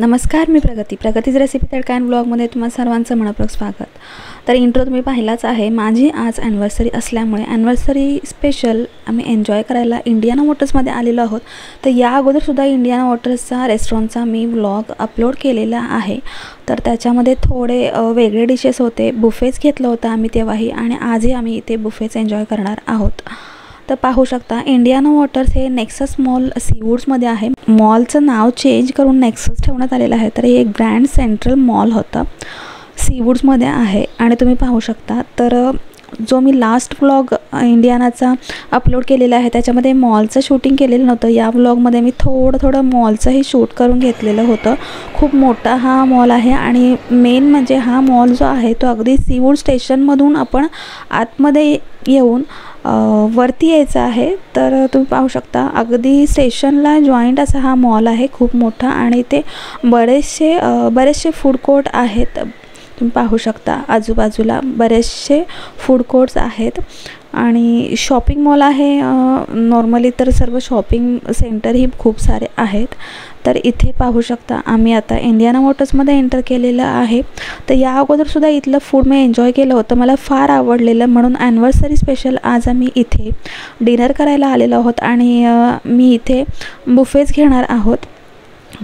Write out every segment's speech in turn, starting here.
नमस्कार, मी प्रगतीज recipe tadka and ब्लॉगमध्ये तुम्हा सर्वांचं मनपूर्वक स्वागत। तर इंट्रो तुम्ही पाहिलाच आहे। माझी आज ॲनिव्हर्सरी असल्यामुळे ॲनिव्हर्सरी स्पेशल आम्ही एन्जॉय करायला इंडियाना मोटर्समध्ये आलेलो आहोत। तर या अगोदरसुद्धा इंडियाना मोटर्सचा रेस्टॉरंटचा मी व्लॉग अपलोड केलेला आहे। तर त्याच्यामध्ये थोडे वेगळे डिशेस होते, बुफेच घेतलं होतं आम्ही तेव्हाही, आणि आजही आम्ही इथे बुफेच एन्जॉय करणार आहोत। तर पाहू शकता इंडियाना मोटर्स हे नेक्सस मॉल सीवूड्समध्ये आहे। मॉलचं नाव चेंज करून नेक्सस ठेवण्यात आलेलं आहे। तर हे ग्रँड सेंट्रल मॉल होतं, सीवूड्समध्ये आहे। आणि तुम्ही पाहू शकता तर जो मी लास्ट व्लॉग इंडियानाचा अपलोड केलेला आहे त्याच्यामध्ये मॉलचं शूटिंग केलेलं नव्हतं। या व्लॉगमध्ये मी थोडं मॉलचंही शूट करून घेतलेलं होतं। खूप मोठा हा मॉल आहे आणि मेन म्हणजे हा मॉल जो आहे तो अगदी सीवूड स्टेशनमधून आपण आतमध्ये येऊन वरती यायचं आहे। तर तुम्ही पाहू शकता अगदी स्टेशनला जॉईंट असा हा मॉल आहे, खूप मोठा, आणि ते बरेचसे फूड कोर्ट आहेत। तुम्ही पाहू शकता आजूबाजूला बरेचसे फूड कोर्ट्स आहेत आणि शॉपिंग मॉल आहे। नॉर्मली तर सर्व शॉपिंग सेंटर ही खूप सारे आहेत। तर इथे पाहू शकता आम्ही आता इंडियाना मोटर्समध्ये एंटर केलेलं आहे। तर या अगोदरसुद्धा इथलं फूड मी एन्जॉय केलं होतं, मला फार आवडलेलं, म्हणून ॲनिव्हर्सरी स्पेशल आज आम्ही इथे डिनर करायला आलेलो आहोत आणि मी इथे बुफेच घेणार आहोत।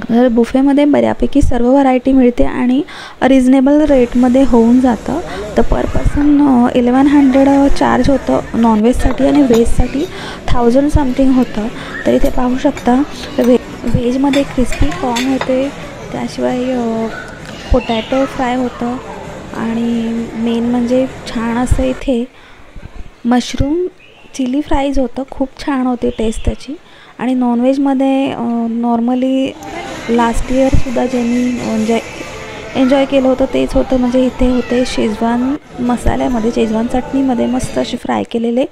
तर बुफेमध्ये बऱ्यापैकी सर्व व्हरायटी मिळते आणि रिजनेबल रेटमध्ये होऊन जातं। तर पर पर्सन 1100 चार्ज होतं नॉनव्हेजसाठी, आणि व्हेजसाठी 1000 समथिंग होतं। तर इथे पाहू शकता व्हेजमध्ये क्रिस्पी कॉर्न होते, त्याशिवाय पोटॅटो फ्राय होतं, आणि मेन म्हणजे छान असं इथे मशरूम चिली फ्राईज होतं, खूप छान होती टेस्ट त्याची। आणि नॉनव्हेजमध्ये नॉर्मली लास्ट इयरसुद्धा जे मी एन्जॉय केलं होतं तेच होतं, म्हणजे इथे होते शेजवान मसाल्यामध्ये, शेजवान चटणीमध्ये मस्त असे फ्राय केलेले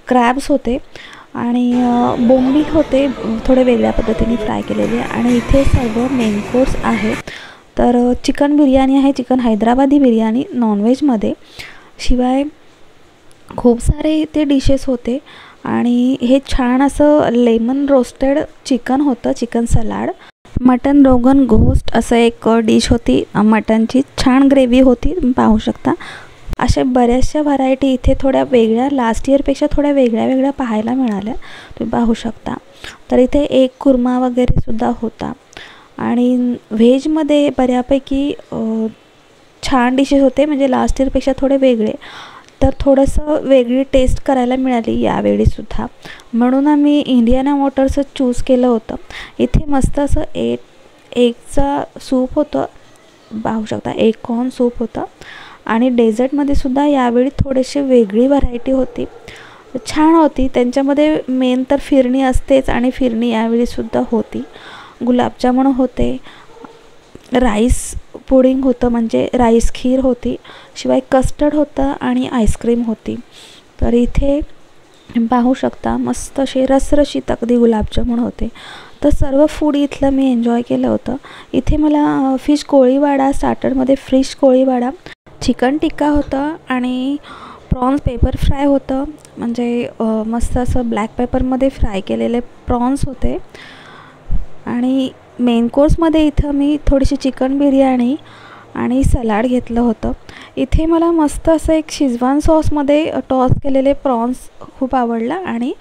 क्रॅब्स होते, आणि बोंबील होते थोडे वेगळ्या पद्धतीने फ्राय केलेले, आणि इथे सर्व मेन कोर्स आहे। तर चिकन बिर्याणी आहे, चिकन हैदराबादी बिर्याणी नॉनव्हेजमध्ये, शिवाय खूप सारे इथे डिशेस होते। आणि हे छान असं लेमन रोस्टेड चिकन होतं, चिकन सलाड, मटन रोगन घोस्ट असं एक डिश होती, मटनची छान ग्रेव्ही होती, तुम्ही पाहू शकता। अशा बऱ्याचशा व्हरायटी इथे थोड्या वेगळ्या, लास्ट इयरपेक्षा थोड्या वेगळ्या पाहायला मिळाल्या, तुम्ही पाहू शकता। तर इथे एक कुर्मा वगैरे सुद्धा होता, आणि व्हेजमध्ये बऱ्यापैकी छान डिशेस होते, म्हणजे लास्ट इयरपेक्षा थोडे वेगळे। तर थोडंसं वेगळी टेस्ट करायला मिळाली यावेळीसुद्धा, म्हणून आम्ही इंडियाना मोटर्सचं चूज केलं होतं। इथे मस्त असं एगचा सूप होतं, पाहू शकता, एग कॉर्न सूप होतं, आणि डेझर्टमध्ये सुद्धा यावेळी थोडीशी वेगळी व्हरायटी होती, छान होती। त्यांच्यामध्ये मेन तर फिरणी असतेच, आणि फिरणी यावेळीसुद्धा होती, गुलाबजामुन होते, राईस पुडिंग होतं, म्हणजे राईस खीर होती, शिवाय कस्टर्ड होतं, आणि आईस्क्रीम होती। तर इथे पाहू शकता मस्त असे रसरशीत अगदी गुलाबजामुन होते। तर सर्व फूड इथलं मी एन्जॉय केलं होतं। इथे मला फिश कोळीवाडा, स्टार्टरमध्ये फिश कोळीवाडा, चिकन टिक्का होतं, आणि प्रॉन्स पेपर फ्राय होतं, म्हणजे मस्त असं ब्लॅक पेपरमध्ये फ्राय केलेले प्रॉन्स होते। आणि मेन कोर्समध्ये इथं मी थोडीशी चिकन बिर्याणी आणि सलाड घेतलं होतं। इथे मला मस्त असं एक शेजवान सॉसमध्ये टॉस केलेले प्रॉन्स खूप आवडला, आणि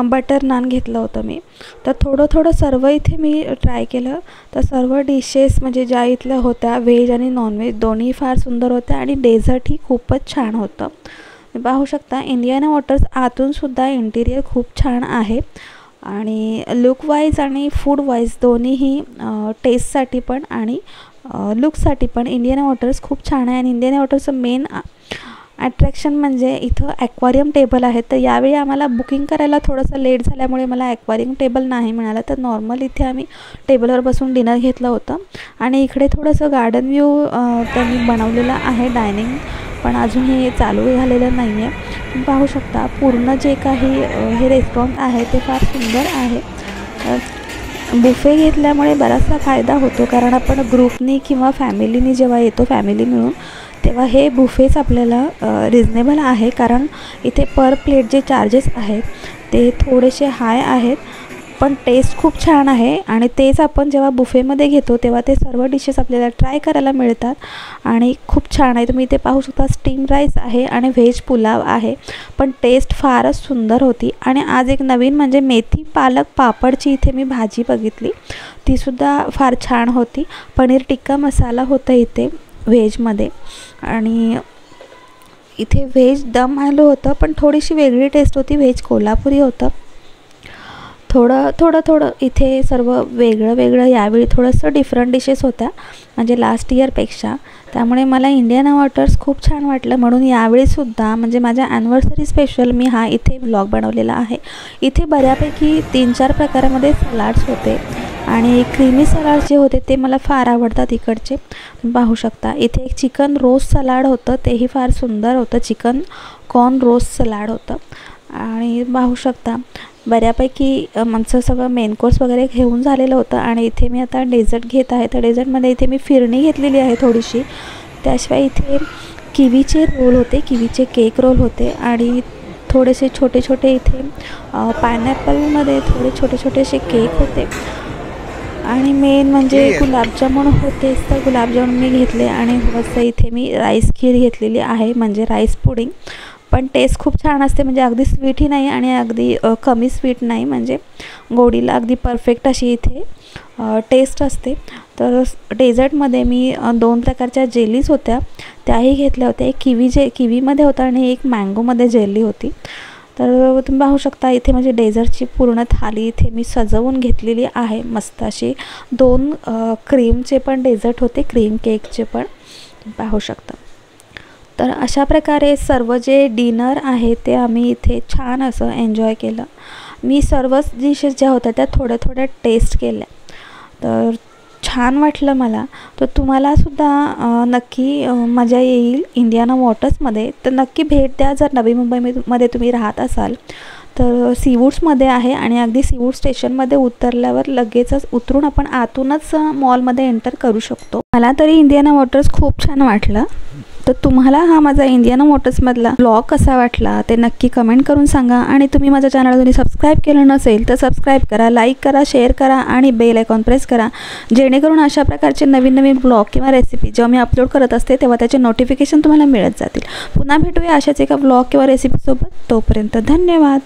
बटर नान घेतलं होतं मी। तर थोडं सर्व इथे मी ट्राय केलं। तर सर्व डिशेस म्हणजे ज्या इथल्या होत्या व्हेज आणि नॉनव्हेज दोन्ही फार सुंदर होत्या, आणि डेझर्टही खूपच छान होतं। पाहू शकता इंडियाना मोटर्स आतूनसुद्धा इंटिरियर खूप छान आहे, आणि लुक वाईज आणि फूड वाईज दोन्हीही टेस्टसाठी पण आणि लुकसाठी पण इंडियाना मोटर्स खूप छान आहे। आणि इंडियाना मोटर्सचं मेन अट्रॅक्शन म्हणजे इथं ॲक्वारियम टेबल आहे। तर यावेळी आम्हाला बुकिंग करायला थोडंसं लेट झाल्यामुळे मला ॲक्वारियम टेबल नाही मिळालं, तर नॉर्मल इथे आम्ही टेबलवर बसून डिनर घेतलं होतं। आणि इकडे थोडंसं गार्डन व्ह्यू त्यांनी बनवलेलं आहे, डायनिंग, पण अजून हे चालू झालेलं नाही आहे। तुम्ही पाहू शकता पूर्ण जे काही हे रेस्टॉरंट आहे ते फार सुंदर आहे। बुफे घेतल्यामुळे बराचसा फायदा होतो, कारण आपण ग्रुपनी किंवा फॅमिलीनी जेव्हा येतो, फॅमिली मिळून, तेव्हा हे बुफेच आपल्याला रिजनेबल आहे, कारण इथे पर प्लेट जे चार्जेस आहेत ते थोडेसे हाय आहेत। पण टेस्ट खूप छान आहे आणि तेच आपण जेव्हा बुफेमध्ये घेतो तेव्हा ते सर्व डिशेस आपल्याला ट्राय करायला मिळतात आणि खूप छान आहे। तुम्ही इथे पाहू शकता स्टीम राईस आहे आणि व्हेज पुलाव आहे, पण टेस्ट फारच सुंदर होती। आणि आज एक नवीन म्हणजे मेथी पालक पापडची इथे मी भाजी बघितली, तीसुद्धा फार छान होती। पनीर टिक्का मसाला होता इथे व्हेजमध्ये आणि इथे व्हेज दम आलं होतं, पण थोडीशी वेगळी टेस्ट होती, व्हेज कोल्हापुरी होतं। थोडं इथे सर्व वेगळं यावेळी थोडंसं डिफरंट डिशेस होत्या म्हणजे लास्ट इयरपेक्षा, त्यामुळे मला इंडियाना वॉटर्स खूप छान वाटलं। म्हणून यावेळीसुद्धा म्हणजे माझ्या ॲनिव्हर्सरी स्पेशल मी हा इथे व्लॉग बनवलेला आहे। इथे बऱ्यापैकी 3-4 प्रकारामध्ये सलाड्स होते आणि क्रीमी सलाड जे होते ते मला फार आवडतात इकडचे, तुम्ही पाहू शकता। इथे एक चिकन रोस्ट सलाड होतं, तेही फार सुंदर होतं, चिकन कॉर्न रोस्ट सलाड होतं। आणि पाहू शकता बऱ्यापैकी आमचं सगळं मेन कोर्स वगैरे घेऊन झालेलं होतं आणि इथे मी आता डेझर्ट घेत आहे। तर डेझर्टमध्ये इथे मी फिरणी घेतलेली आहे थोडीशी, त्याशिवाय इथे किवीचे रोल होते, किवीचे केक रोल होते आणि थोडेसे छोटे इथे पायनॅपलमध्ये थोडे छोटे असे केक होते आणि मेन म्हणजे गुलाबजामुन होतेच, तर गुलाबजामुन मी घेतले आणि थोडंसं इथे मी राईस खीर घेतलेली आहे म्हणजे राईस पुडिंग। पण टेस्ट खूप छान असते, म्हणजे अगदी स्वीटही नाही आणि अगदी कमी स्वीट नाही, म्हणजे गोडीला अगदी परफेक्ट अशी इथे टेस्ट असते। तर डेझर्टमध्ये मी 2 प्रकारच्या जेलीज होत्या त्याही घेतल्या होत्या, एक किवीमध्ये होता आणि एक मँगोमध्ये जेली होती। तर तुम्ही पाहू शकता इथे म्हणजे डेझर्टची पूर्ण थाली इथे मी सजवून घेतलेली आहे मस्त अशी। 2 क्रीमचे पण डेझर्ट होते, क्रीम केकचे पण पाहू शकता। तर अशा प्रकारे सर्व जे डिनर आहे ते आम्ही इथे छान असं एन्जॉय केलं। मी सर्वच डिशेस ज्या होत्या त्या थोड्या टेस्ट केल्या, तर छान वाटलं मला। तर तुम्हालासुद्धा नक्की मजा येईल इंडियाना वॉटर्समध्ये, तर नक्की भेट द्या जर नवी मुंबईमध्ये तुम्ही राहत असाल तर। सीवूड्समध्ये आहे आणि अगदी सीवूड स्टेशनमध्ये उतरल्यावर लगेचच उतरून आपण आतूनच मॉलमध्ये एंटर करू शकतो। मला तरी इंडियाना वॉटर्स खूप छान वाटलं। तर तुम्हाला हा माझा इंडियाना वॉटर्समधला व्लॉग कसा वाटला ते नक्की कमेंट करून सांगा आणि तुम्ही माझ्या चॅनलला जरी सबस्क्राईब केलं नसेल तर सबस्क्राईब करा, लाईक करा, शेअर करा आणि बेल आयकॉन प्रेस करा, जेणेकरून अशा प्रकारचे नवीन व्लॉग किंवा रेसिपी जेव्हा मी अपलोड करत असते तेव्हा त्याचे नोटिफिकेशन तुम्हाला मिळत जातील। पुन्हा भेटूया अशाच एका व्लॉग किंवा रेसिपीसोबत, तोपर्यंत धन्यवाद।